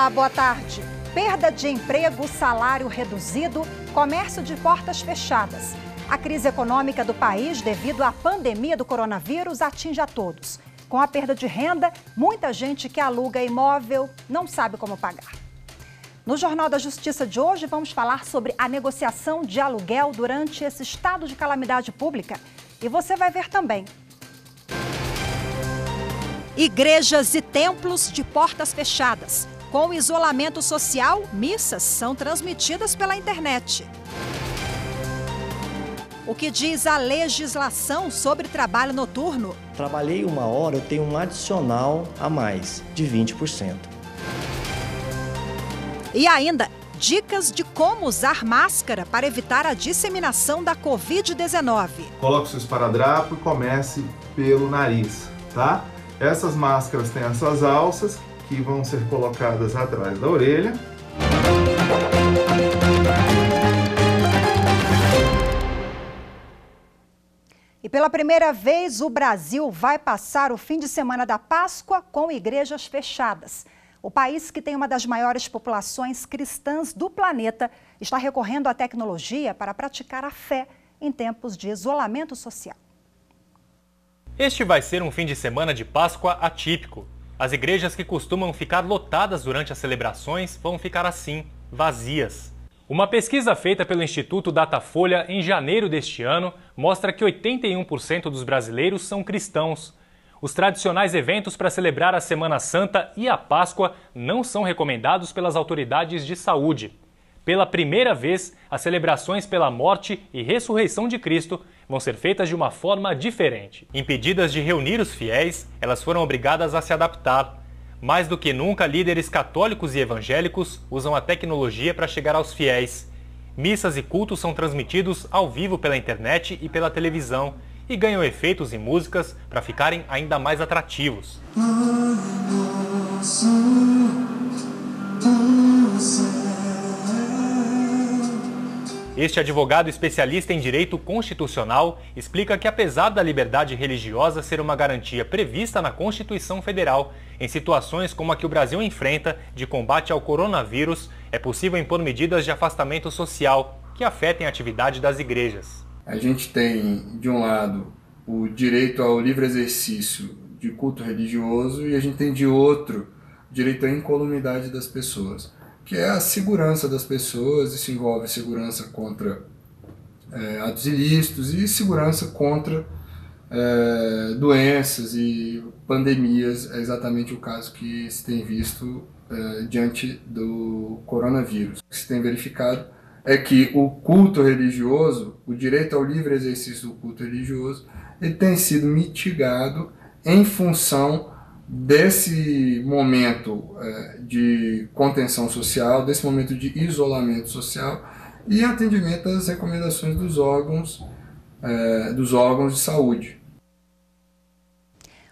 Olá, boa tarde. Perda de emprego, salário reduzido, comércio de portas fechadas. A crise econômica do país devido à pandemia do coronavírus atinge a todos. Com a perda de renda, muita gente que aluga imóvel não sabe como pagar. No Jornal da Justiça de hoje, vamos falar sobre a negociação de aluguel durante esse estado de calamidade pública. E você vai ver também. Igrejas e templos de portas fechadas. Com o isolamento social, missas são transmitidas pela internet. O que diz a legislação sobre trabalho noturno? Trabalhei 1 hora, eu tenho um adicional a mais, de 20%. E ainda, dicas de como usar máscara para evitar a disseminação da Covid-19. Coloque seu esparadrapo e comece pelo nariz, tá? Essas máscaras têm as suas alças, que vão ser colocadas atrás da orelha. E pela primeira vez, o Brasil vai passar o fim de semana da Páscoa com igrejas fechadas. O país, que tem uma das maiores populações cristãs do planeta, está recorrendo à tecnologia para praticar a fé em tempos de isolamento social. Este vai ser um fim de semana de Páscoa atípico. As igrejas que costumam ficar lotadas durante as celebrações vão ficar assim, vazias. Uma pesquisa feita pelo Instituto Datafolha em janeiro deste ano mostra que 81% dos brasileiros são cristãos. Os tradicionais eventos para celebrar a Semana Santa e a Páscoa não são recomendados pelas autoridades de saúde. Pela primeira vez, as celebrações pela morte e ressurreição de Cristo vão ser feitas de uma forma diferente. Impedidas de reunir os fiéis, elas foram obrigadas a se adaptar. Mais do que nunca, líderes católicos e evangélicos usam a tecnologia para chegar aos fiéis. Missas e cultos são transmitidos ao vivo pela internet e pela televisão e ganham efeitos e músicas para ficarem ainda mais atrativos. Este advogado especialista em direito constitucional explica que, apesar da liberdade religiosa ser uma garantia prevista na Constituição Federal, em situações como a que o Brasil enfrenta de combate ao coronavírus, é possível impor medidas de afastamento social que afetem a atividade das igrejas. A gente tem, de um lado, o direito ao livre exercício de culto religioso e a gente tem, de outro, o direito à incolumidade das pessoas, que é a segurança das pessoas. Isso envolve segurança contra atos ilícitos e segurança contra doenças e pandemias. É exatamente o caso que se tem visto diante do coronavírus. O que se tem verificado é que o culto religioso, o direito ao livre exercício do culto religioso, ele tem sido mitigado em função desse momento de contenção social, desse momento de isolamento social e atendimento às recomendações dos órgãos de saúde.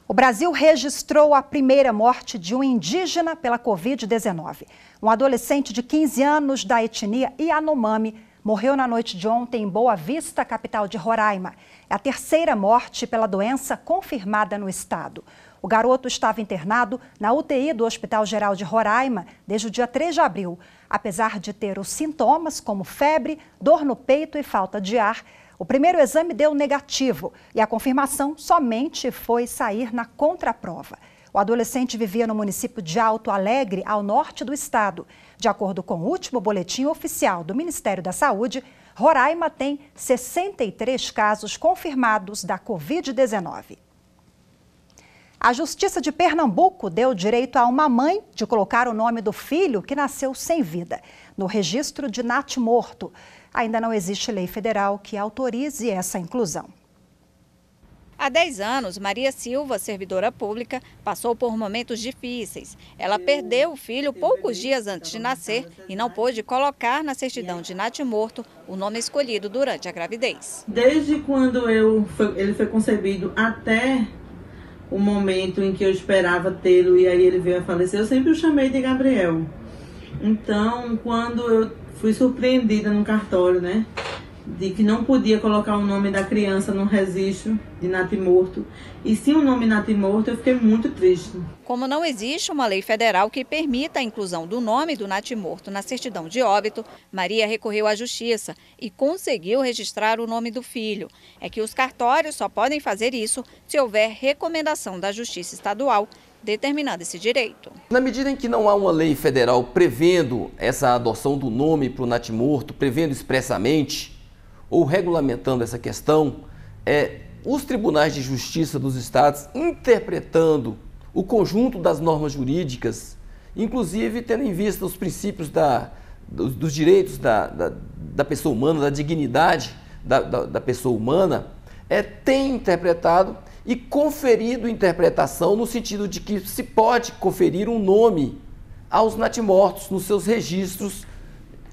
O Brasil registrou a primeira morte de um indígena pela Covid-19. Um adolescente de 15 anos da etnia Yanomami morreu na noite de ontem em Boa Vista, capital de Roraima. É a terceira morte pela doença confirmada no estado. O garoto estava internado na UTI do Hospital Geral de Roraima desde o dia 3 de abril. Apesar de ter os sintomas como febre, dor no peito e falta de ar, o primeiro exame deu negativo e a confirmação somente foi sair na contraprova. O adolescente vivia no município de Alto Alegre, ao norte do estado. De acordo com o último boletim oficial do Ministério da Saúde, Roraima tem 63 casos confirmados da Covid-19. A Justiça de Pernambuco deu direito a uma mãe de colocar o nome do filho que nasceu sem vida no registro de natimorto. Ainda não existe lei federal que autorize essa inclusão. Há 10 anos, Maria Silva, servidora pública, passou por momentos difíceis. Ela perdeu o filho poucos dias antes de nascer e não pôde colocar na certidão de natimorto o nome escolhido durante a gravidez. Desde quando ele foi concebido até o momento em que eu esperava tê-lo e aí ele veio a falecer, eu sempre o chamei de Gabriel. Então, quando eu fui surpreendida no cartório, de que não podia colocar o nome da criança no registro de natimorto, e sim o nome natimorto, eu fiquei muito triste. Como não existe uma lei federal que permita a inclusão do nome do natimorto na certidão de óbito, Maria recorreu à justiça e conseguiu registrar o nome do filho. É que os cartórios só podem fazer isso se houver recomendação da Justiça Estadual determinando esse direito. Na medida em que não há uma lei federal prevendo essa adoção do nome para o natimorto, prevendo expressamente ou regulamentando essa questão, os tribunais de justiça dos estados interpretando o conjunto das normas jurídicas, inclusive tendo em vista os princípios dos direitos da pessoa humana, da dignidade da pessoa humana, tem interpretado e conferido interpretação no sentido de que se pode conferir um nome aos natimortos nos seus registros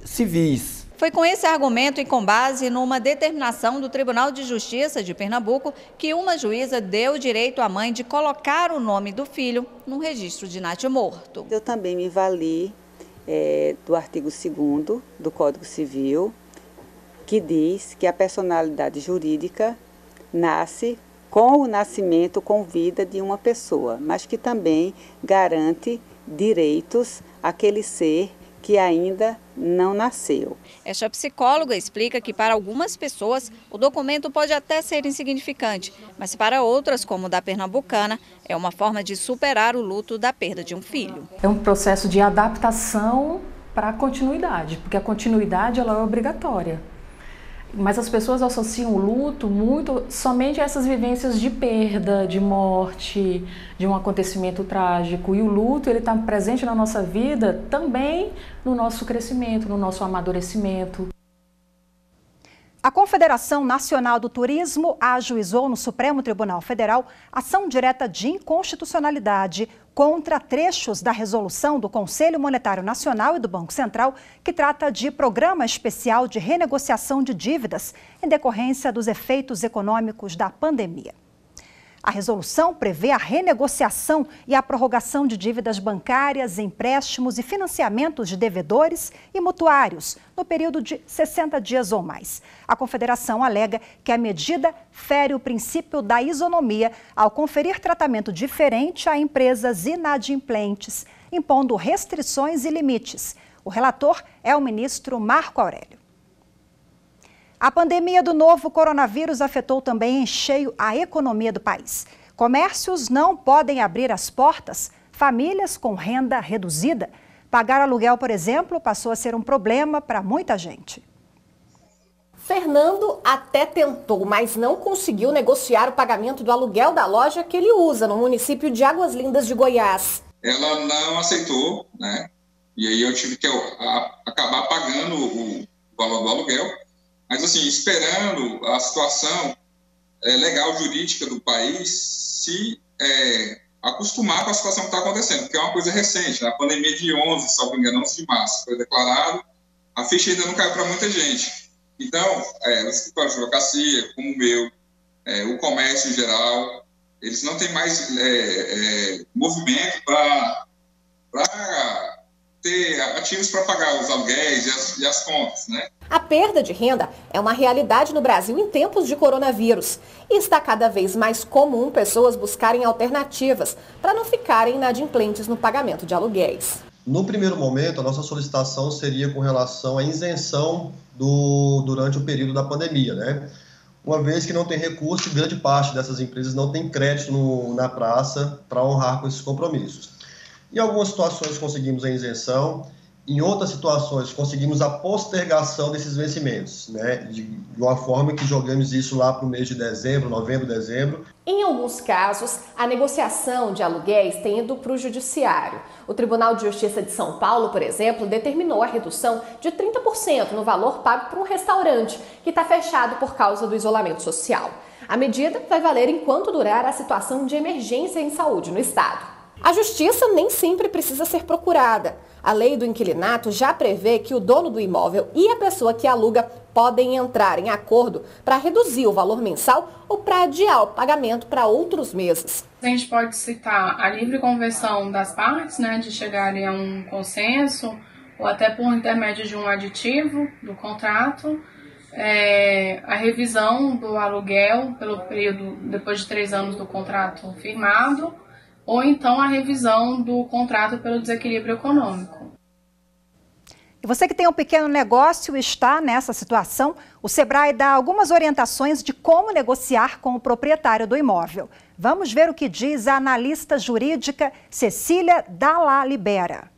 civis. Foi com esse argumento e com base numa determinação do Tribunal de Justiça de Pernambuco que uma juíza deu direito à mãe de colocar o nome do filho no registro de natimorto. Eu também me vali do artigo 2º do Código Civil, que diz que a personalidade jurídica nasce com o nascimento com vida de uma pessoa, mas que também garante direitos àquele ser que ainda não nasceu. Esta psicóloga explica que para algumas pessoas o documento pode até ser insignificante, mas para outras, como da pernambucana, é uma forma de superar o luto da perda de um filho. É um processo de adaptação para a continuidade, porque a continuidade ela é obrigatória. Mas as pessoas associam o luto muito somente a essas vivências de perda, de morte, de um acontecimento trágico. E o luto ele está presente na nossa vida também no nosso crescimento, no nosso amadurecimento. A Confederação Nacional do Turismo ajuizou no Supremo Tribunal Federal ação direta de inconstitucionalidade contra trechos da resolução do Conselho Monetário Nacional e do Banco Central, que trata de programa especial de renegociação de dívidas em decorrência dos efeitos econômicos da pandemia. A resolução prevê a renegociação e a prorrogação de dívidas bancárias, empréstimos e financiamentos de devedores e mutuários no período de 60 dias ou mais. A Confederação alega que a medida fere o princípio da isonomia ao conferir tratamento diferente a empresas inadimplentes, impondo restrições e limites. O relator é o ministro Marco Aurélio. A pandemia do novo coronavírus afetou também em cheio a economia do país. Comércios não podem abrir as portas, famílias com renda reduzida. Pagar aluguel, por exemplo, passou a ser um problema para muita gente. Fernando até tentou, mas não conseguiu negociar o pagamento do aluguel da loja que ele usa no município de Águas Lindas de Goiás. Ela não aceitou, né? E aí eu tive que acabar pagando o valor do aluguel. Mas, assim, esperando a situação legal, jurídica do país se acostumar com a situação que está acontecendo, porque é uma coisa recente, né? A pandemia de 11, salvo engano, 11 de março, foi declarado, a ficha ainda não caiu para muita gente. Então, o escritório de advocacia, como o meu, o comércio em geral, eles não têm mais movimento para ter ativos para pagar os aluguéis e as contas, né? A perda de renda é uma realidade no Brasil em tempos de coronavírus e está cada vez mais comum pessoas buscarem alternativas para não ficarem inadimplentes no pagamento de aluguéis. No primeiro momento, a nossa solicitação seria com relação à isenção durante o período da pandemia, né? Uma vez que não tem recurso, grande parte dessas empresas não tem crédito na praça para honrar com esses compromissos. Em algumas situações conseguimos a isenção, em outras situações conseguimos a postergação desses vencimentos, né? De uma forma que jogamos isso lá para o mês de dezembro, novembro, dezembro. Em alguns casos, a negociação de aluguéis tem ido para o judiciário. O Tribunal de Justiça de São Paulo, por exemplo, determinou a redução de 30% no valor pago por um restaurante que está fechado por causa do isolamento social. A medida vai valer enquanto durar a situação de emergência em saúde no estado. A justiça nem sempre precisa ser procurada. A lei do inquilinato já prevê que o dono do imóvel e a pessoa que aluga podem entrar em acordo para reduzir o valor mensal ou para adiar o pagamento para outros meses. A gente pode citar a livre conversão das partes, né, de chegarem a um consenso ou até por intermédio de um aditivo do contrato. a revisão do aluguel pelo período depois de 3 anos do contrato firmado, ou então a revisão do contrato pelo desequilíbrio econômico. E você que tem um pequeno negócio e está nessa situação, o Sebrae dá algumas orientações de como negociar com o proprietário do imóvel. Vamos ver o que diz a analista jurídica Cecília Dalla Libera.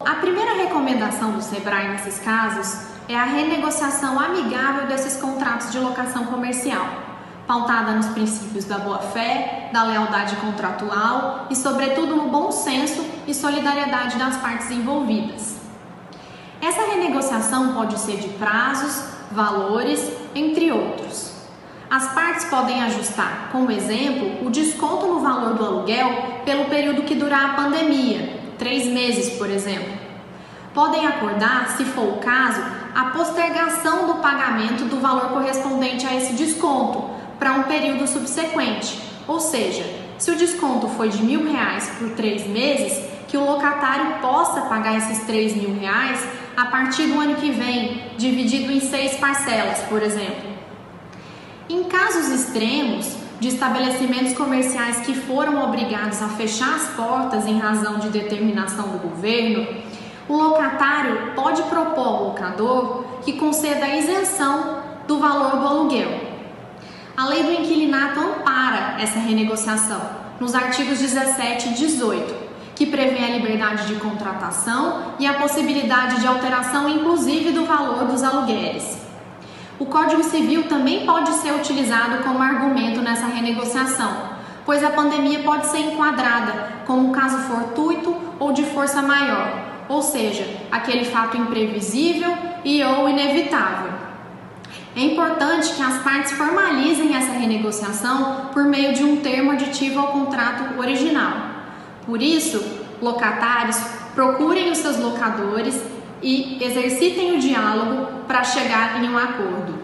A primeira recomendação do Sebrae nesses casos é a renegociação amigável desses contratos de locação comercial, pautada nos princípios da boa-fé, da lealdade contratual e, sobretudo, no bom senso e solidariedade das partes envolvidas. Essa renegociação pode ser de prazos, valores, entre outros. As partes podem ajustar, como exemplo, o desconto no valor do aluguel pelo período que durar a pandemia, 3 meses, por exemplo. Podem acordar, se for o caso, a postergação do pagamento do valor correspondente a esse desconto para um período subsequente. Ou seja, se o desconto foi de R$1.000 por 3 meses, que o locatário possa pagar esses R$3.000 a partir do ano que vem, dividido em 6 parcelas, por exemplo. Em casos extremos, de estabelecimentos comerciais que foram obrigados a fechar as portas em razão de determinação do governo, o locatário pode propor ao locador que conceda a isenção do valor do aluguel. A lei do inquilinato ampara essa renegociação nos artigos 17 e 18, que prevê a liberdade de contratação e a possibilidade de alteração inclusive do valor dos aluguéis. O Código Civil também pode ser utilizado como argumento nessa renegociação, pois a pandemia pode ser enquadrada como caso fortuito ou de força maior, ou seja, aquele fato imprevisível e ou inevitável. É importante que as partes formalizem essa renegociação por meio de um termo aditivo ao contrato original. Por isso, locatários procurem os seus locadores e exercitem o diálogo para chegar em um acordo.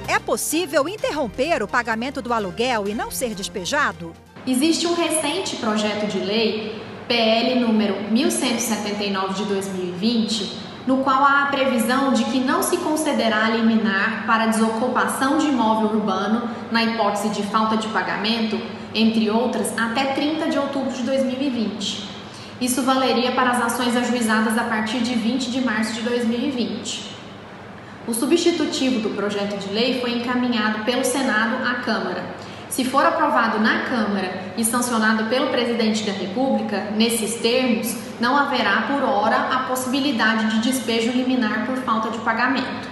É possível interromper o pagamento do aluguel e não ser despejado? Existe um recente projeto de lei, PL número 1179 de 2020, no qual há a previsão de que não se concederá liminar para desocupação de imóvel urbano na hipótese de falta de pagamento, entre outras, até 30 de outubro de 2020. Isso valeria para as ações ajuizadas a partir de 20 de março de 2020. O substitutivo do projeto de lei foi encaminhado pelo Senado à Câmara. Se for aprovado na Câmara e sancionado pelo Presidente da República, nesses termos, não haverá por hora a possibilidade de despejo liminar por falta de pagamento.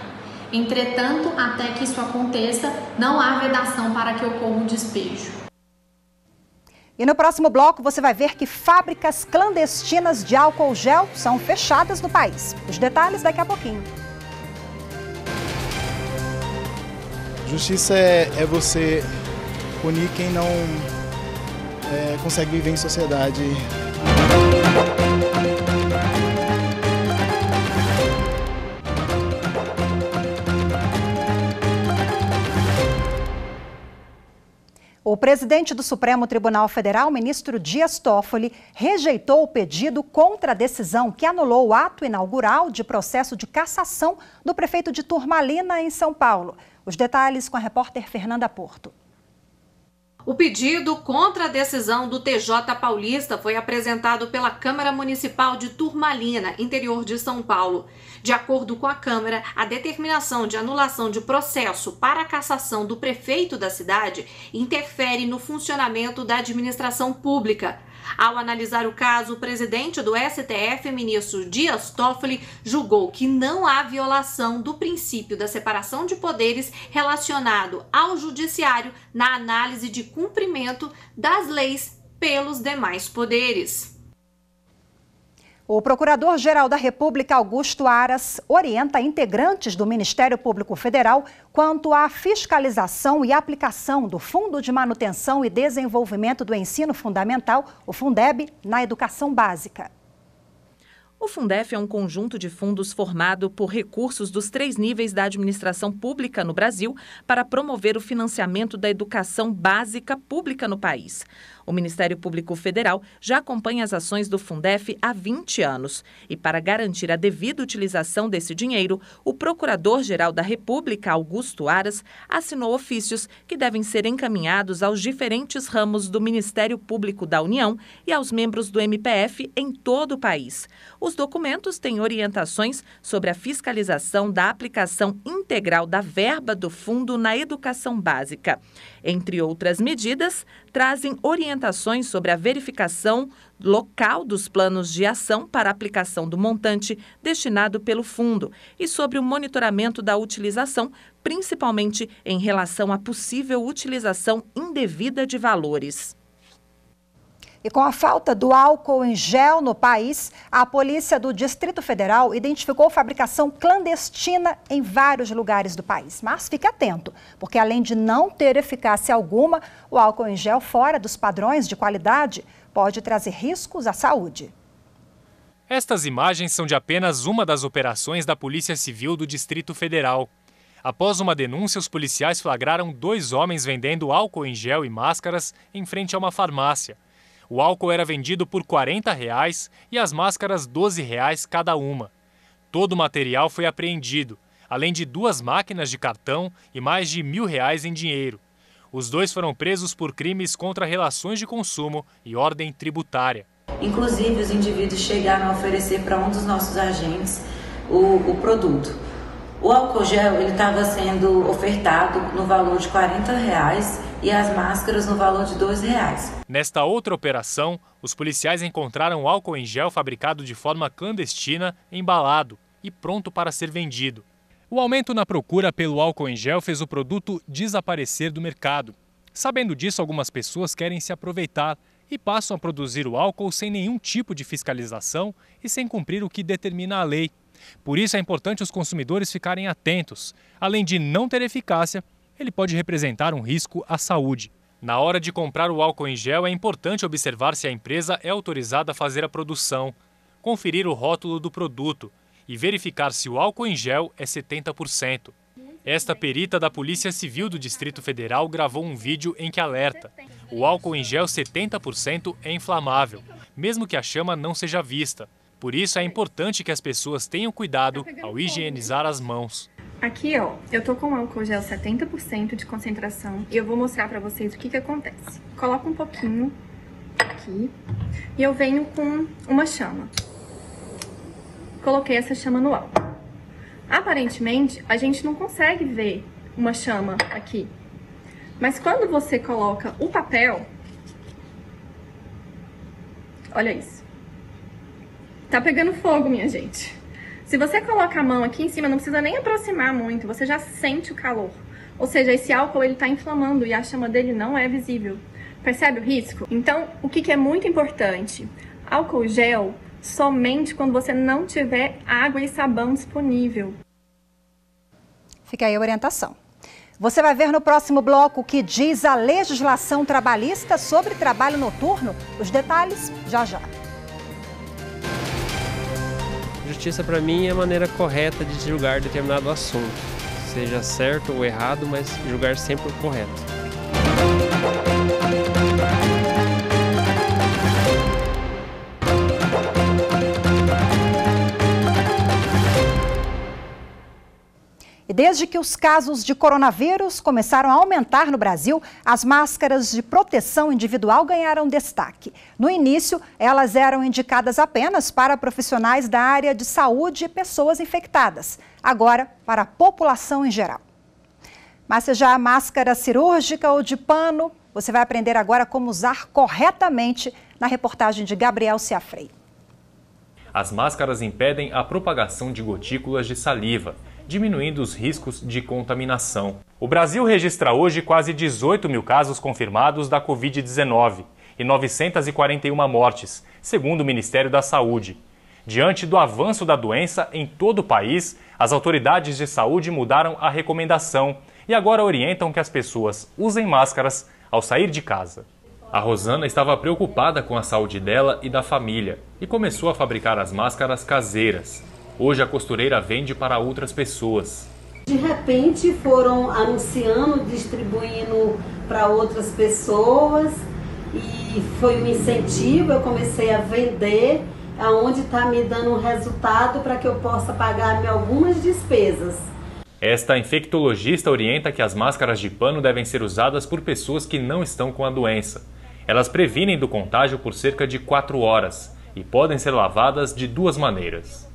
Entretanto, até que isso aconteça, não há vedação para que ocorra o despejo. E no próximo bloco você vai ver que fábricas clandestinas de álcool gel são fechadas no país. Os detalhes daqui a pouquinho. Justiça é você punir quem não consegue viver em sociedade. O presidente do Supremo Tribunal Federal, ministro Dias Toffoli, rejeitou o pedido contra a decisão que anulou o ato inaugural de processo de cassação do prefeito de Turmalina, em São Paulo. Os detalhes com a repórter Fernanda Porto. O pedido contra a decisão do TJ paulista foi apresentado pela Câmara Municipal de Turmalina, interior de São Paulo. De acordo com a Câmara, a determinação de anulação de processo para a cassação do prefeito da cidade interfere no funcionamento da administração pública. Ao analisar o caso, o presidente do STF, ministro Dias Toffoli, julgou que não há violação do princípio da separação de poderes relacionado ao judiciário na análise de cumprimento das leis pelos demais poderes. O Procurador-Geral da República, Augusto Aras, orienta integrantes do Ministério Público Federal quanto à fiscalização e aplicação do Fundo de Manutenção e Desenvolvimento do Ensino Fundamental, o Fundeb, na educação básica. O Fundef é um conjunto de fundos formado por recursos dos 3 níveis da administração pública no Brasil para promover o financiamento da educação básica pública no país. O Ministério Público Federal já acompanha as ações do Fundef há 20 anos. E para garantir a devida utilização desse dinheiro, o Procurador-Geral da República, Augusto Aras, assinou ofícios que devem ser encaminhados aos diferentes ramos do Ministério Público da União e aos membros do MPF em todo o país. Os documentos têm orientações sobre a fiscalização da aplicação integral da verba do fundo na educação básica. Entre outras medidas, trazem orientações sobre a verificação local dos planos de ação para a aplicação do montante destinado pelo fundo e sobre o monitoramento da utilização, principalmente em relação à possível utilização indevida de valores. E com a falta do álcool em gel no país, a polícia do Distrito Federal identificou fabricação clandestina em vários lugares do país. Mas fique atento, porque além de não ter eficácia alguma, o álcool em gel fora dos padrões de qualidade pode trazer riscos à saúde. Estas imagens são de apenas uma das operações da Polícia Civil do Distrito Federal. Após uma denúncia, os policiais flagraram 2 homens vendendo álcool em gel e máscaras em frente a uma farmácia. O álcool era vendido por R$ 40 e as máscaras R$ 12 cada uma. Todo o material foi apreendido, além de 2 máquinas de cartão e mais de R$ 1.000 em dinheiro. Os 2 foram presos por crimes contra relações de consumo e ordem tributária. Inclusive, os indivíduos chegaram a oferecer para um dos nossos agentes o produto. O álcool gel estava sendo ofertado no valor de R$ 40 e as máscaras no valor de R$ 2. Nesta outra operação, os policiais encontraram álcool em gel fabricado de forma clandestina, embalado e pronto para ser vendido. O aumento na procura pelo álcool em gel fez o produto desaparecer do mercado. Sabendo disso, algumas pessoas querem se aproveitar e passam a produzir o álcool sem nenhum tipo de fiscalização e sem cumprir o que determina a lei. Por isso é importante os consumidores ficarem atentos. Além de não ter eficácia, ele pode representar um risco à saúde. Na hora de comprar o álcool em gel, é importante observar se a empresa é autorizada a fazer a produção, conferir o rótulo do produto e verificar se o álcool em gel é 70%. Esta perita da Polícia Civil do Distrito Federal gravou um vídeo em que alerta: o álcool em gel 70% é inflamável, mesmo que a chama não seja vista. Por isso é importante que as pessoas tenham cuidado ao higienizar as mãos. Aqui, ó, eu tô com álcool gel 70% de concentração e eu vou mostrar pra vocês o que acontece. Coloco um pouquinho aqui e eu venho com uma chama. Coloquei essa chama no álcool. Aparentemente, a gente não consegue ver uma chama aqui. Mas quando você coloca o papel, olha isso. Tá pegando fogo, minha gente. Se você coloca a mão aqui em cima, não precisa nem aproximar muito, você já sente o calor. Ou seja, esse álcool ele tá inflamando e a chama dele não é visível. Percebe o risco? Então, o que é muito importante? Álcool gel somente quando você não tiver água e sabão disponível. Fica aí a orientação. Você vai ver no próximo bloco o que diz a legislação trabalhista sobre trabalho noturno. Os detalhes já já. Justiça, para mim, é a maneira correta de julgar determinado assunto. Seja certo ou errado, mas julgar sempre o correto. E desde que os casos de coronavírus começaram a aumentar no Brasil, as máscaras de proteção individual ganharam destaque. No início, elas eram indicadas apenas para profissionais da área de saúde e pessoas infectadas. Agora, para a população em geral. Mas seja a máscara cirúrgica ou de pano, você vai aprender agora como usar corretamente na reportagem de Gabriel Ciafrei. As máscaras impedem a propagação de gotículas de saliva, diminuindo os riscos de contaminação. O Brasil registra hoje quase 18 mil casos confirmados da Covid-19 e 941 mortes, segundo o Ministério da Saúde. Diante do avanço da doença em todo o país, as autoridades de saúde mudaram a recomendação e agora orientam que as pessoas usem máscaras ao sair de casa. A Rosana estava preocupada com a saúde dela e da família e começou a fabricar as máscaras caseiras. Hoje a costureira vende para outras pessoas. De repente foram anunciando, distribuindo para outras pessoas e foi um incentivo, eu comecei a vender, aonde está me dando um resultado para que eu possa pagar algumas despesas. Esta infectologista orienta que as máscaras de pano devem ser usadas por pessoas que não estão com a doença. Elas previnem do contágio por cerca de 4 horas e podem ser lavadas de 2 maneiras.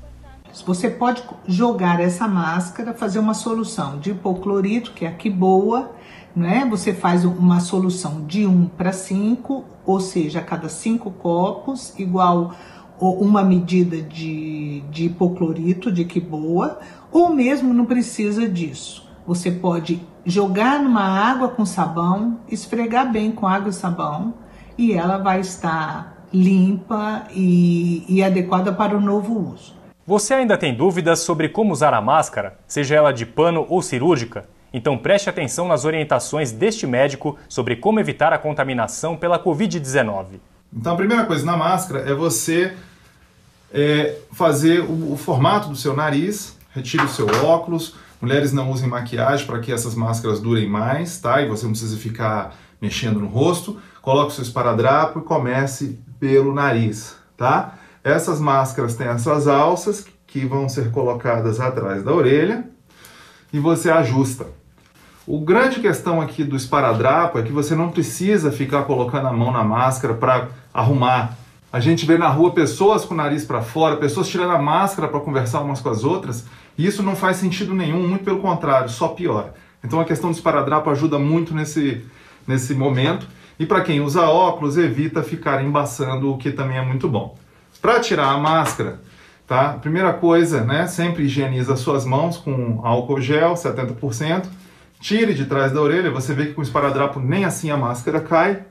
Você pode jogar essa máscara, fazer uma solução de hipoclorito, que é a que boa, né? Você faz uma solução de 1:5, ou seja, a cada 5 copos, igual uma medida de hipoclorito, de que boa, ou mesmo não precisa disso. Você pode jogar numa água com sabão, esfregar bem com água e sabão, e ela vai estar limpa e adequada para o novo uso. Você ainda tem dúvidas sobre como usar a máscara, seja ela de pano ou cirúrgica? Então preste atenção nas orientações deste médico sobre como evitar a contaminação pela Covid-19. Então a primeira coisa na máscara é você fazer o formato do seu nariz, retire o seu óculos. Mulheres não usem maquiagem para que essas máscaras durem mais, tá? E você não precisa ficar mexendo no rosto. Coloque o seu esparadrapo e comece pelo nariz, tá? Essas máscaras têm essas alças que vão ser colocadas atrás da orelha e você ajusta. O grande questão aqui do esparadrapo é que você não precisa ficar colocando a mão na máscara para arrumar. A gente vê na rua pessoas com o nariz para fora, pessoas tirando a máscara para conversar umas com as outras, e isso não faz sentido nenhum, muito pelo contrário, só piora. Então a questão do esparadrapo ajuda muito nesse momento, e para quem usa óculos, evita ficar embaçando, o que também é muito bom. Para tirar a máscara, tá? Primeira coisa, né? Sempre higieniza as suas mãos com álcool gel, 70%. Tire de trás da orelha, você vê que com o esparadrapo nem assim a máscara cai.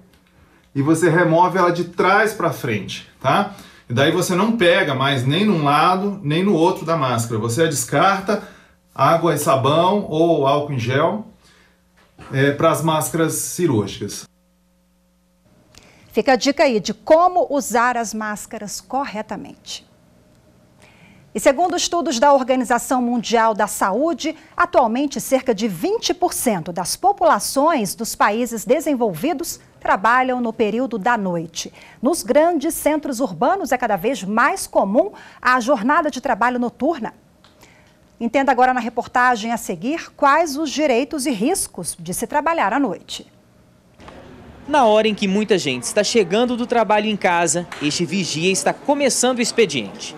E você remove ela de trás para frente, tá? E daí você não pega mais nem num lado, nem no outro da máscara. Você a descarta, água e sabão ou álcool em gel para as máscaras cirúrgicas. Fica a dica aí de como usar as máscaras corretamente. E segundo estudos da Organização Mundial da Saúde, atualmente cerca de 20% das populações dos países desenvolvidos trabalham no período da noite. Nos grandes centros urbanos é cada vez mais comum a jornada de trabalho noturna. Entenda agora na reportagem a seguir quais os direitos e riscos de se trabalhar à noite. Na hora em que muita gente está chegando do trabalho em casa, este vigia está começando o expediente.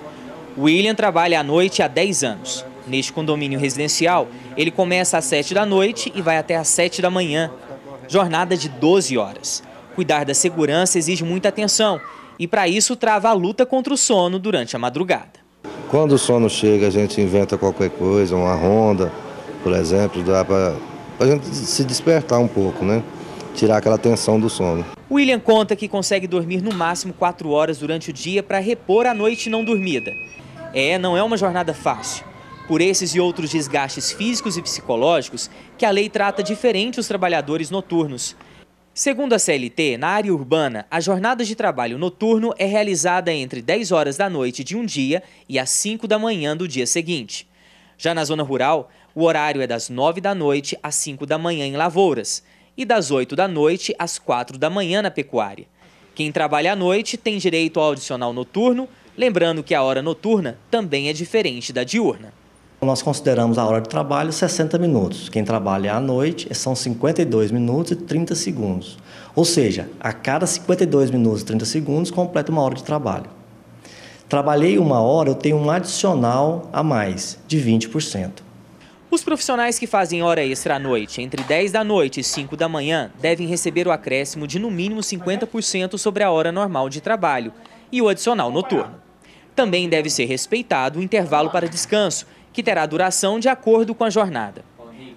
William trabalha à noite há 10 anos. Neste condomínio residencial, ele começa às 7 da noite e vai até às 7 da manhã. Jornada de 12 horas. Cuidar da segurança exige muita atenção e, para isso, trava a luta contra o sono durante a madrugada. Quando o sono chega, a gente inventa qualquer coisa, uma ronda, por exemplo, dá para a gente se despertar um pouco, né? Tirar aquela tensão do sono. William conta que consegue dormir no máximo 4 horas durante o dia para repor a noite não dormida. Não é uma jornada fácil. Por esses e outros desgastes físicos e psicológicos que a lei trata diferente os trabalhadores noturnos. Segundo a CLT, na área urbana, a jornada de trabalho noturno é realizada entre 10 horas da noite de um dia e às 5 da manhã do dia seguinte. Já na zona rural, o horário é das 9 da noite às 5 da manhã em lavouras e das 8 da noite às 4 da manhã na pecuária. Quem trabalha à noite tem direito ao adicional noturno, lembrando que a hora noturna também é diferente da diurna. Nós consideramos a hora de trabalho 60 minutos. Quem trabalha à noite são 52 minutos e 30 segundos. Ou seja, a cada 52 minutos e 30 segundos completa uma hora de trabalho. Trabalhei 1 hora, eu tenho um adicional a mais, de 20%. Os profissionais que fazem hora extra à noite, entre 10 da noite e 5 da manhã, devem receber o acréscimo de no mínimo 50% sobre a hora normal de trabalho e o adicional noturno. Também deve ser respeitado o intervalo para descanso, que terá duração de acordo com a jornada.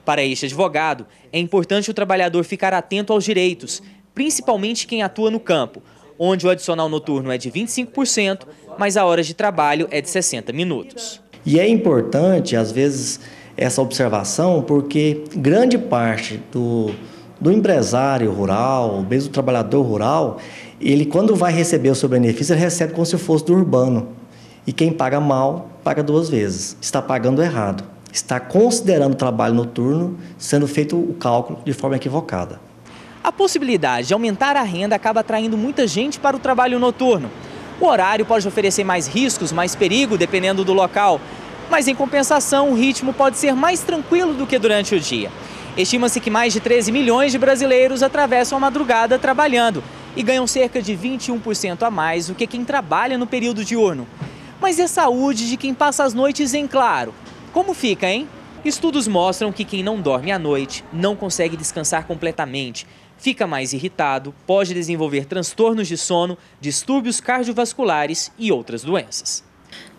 Para este advogado, é importante o trabalhador ficar atento aos direitos, principalmente quem atua no campo, onde o adicional noturno é de 25%, mas a hora de trabalho é de 60 minutos. E é importante, às vezes, essa observação, porque grande parte do empresário rural, mesmo do trabalhador rural, ele quando vai receber o seu benefício, ele recebe como se fosse do urbano. E quem paga mal, paga 2 vezes. Está pagando errado. Está considerando o trabalho noturno, sendo feito o cálculo de forma equivocada. A possibilidade de aumentar a renda acaba atraindo muita gente para o trabalho noturno. O horário pode oferecer mais riscos, mais perigo, dependendo do local. Mas, em compensação, o ritmo pode ser mais tranquilo do que durante o dia. Estima-se que mais de 13 milhões de brasileiros atravessam a madrugada trabalhando e ganham cerca de 21% a mais do que quem trabalha no período diurno. Mas e a saúde de quem passa as noites em claro? Como fica, hein? Estudos mostram que quem não dorme à noite não consegue descansar completamente, fica mais irritado, pode desenvolver transtornos de sono, distúrbios cardiovasculares e outras doenças.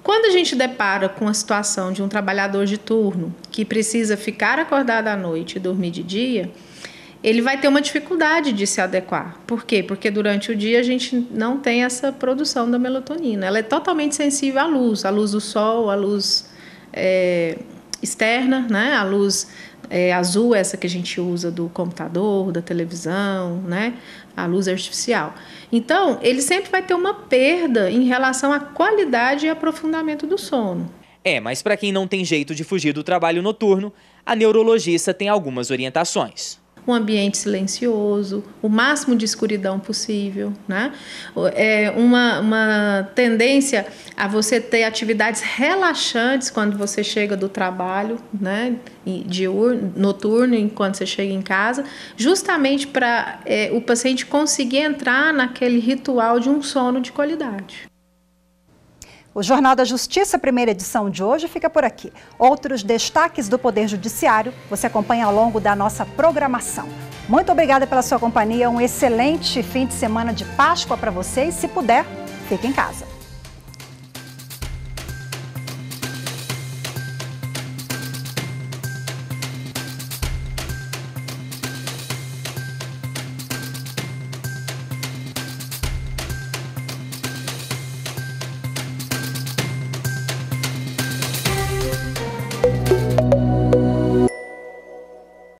Quando a gente depara com a situação de um trabalhador de turno que precisa ficar acordado à noite e dormir de dia, ele vai ter uma dificuldade de se adequar. Por quê? Porque durante o dia a gente não tem essa produção da melatonina. Ela é totalmente sensível à luz do sol, à luz externa, né? A luz azul, essa que a gente usa do computador, da televisão, né? A luz artificial. Então, ele sempre vai ter uma perda em relação à qualidade e aprofundamento do sono. Mas para quem não tem jeito de fugir do trabalho noturno, a neurologista tem algumas orientações. Um ambiente silencioso, o máximo de escuridão possível, né? Uma tendência a você ter atividades relaxantes quando você chega do trabalho, né? Noturno, enquanto você chega em casa, justamente para o paciente conseguir entrar naquele ritual de um sono de qualidade. O Jornal da Justiça, primeira edição de hoje, fica por aqui. Outros destaques do Poder Judiciário você acompanha ao longo da nossa programação. Muito obrigada pela sua companhia, um excelente fim de semana de Páscoa para você e, se puder, fique em casa.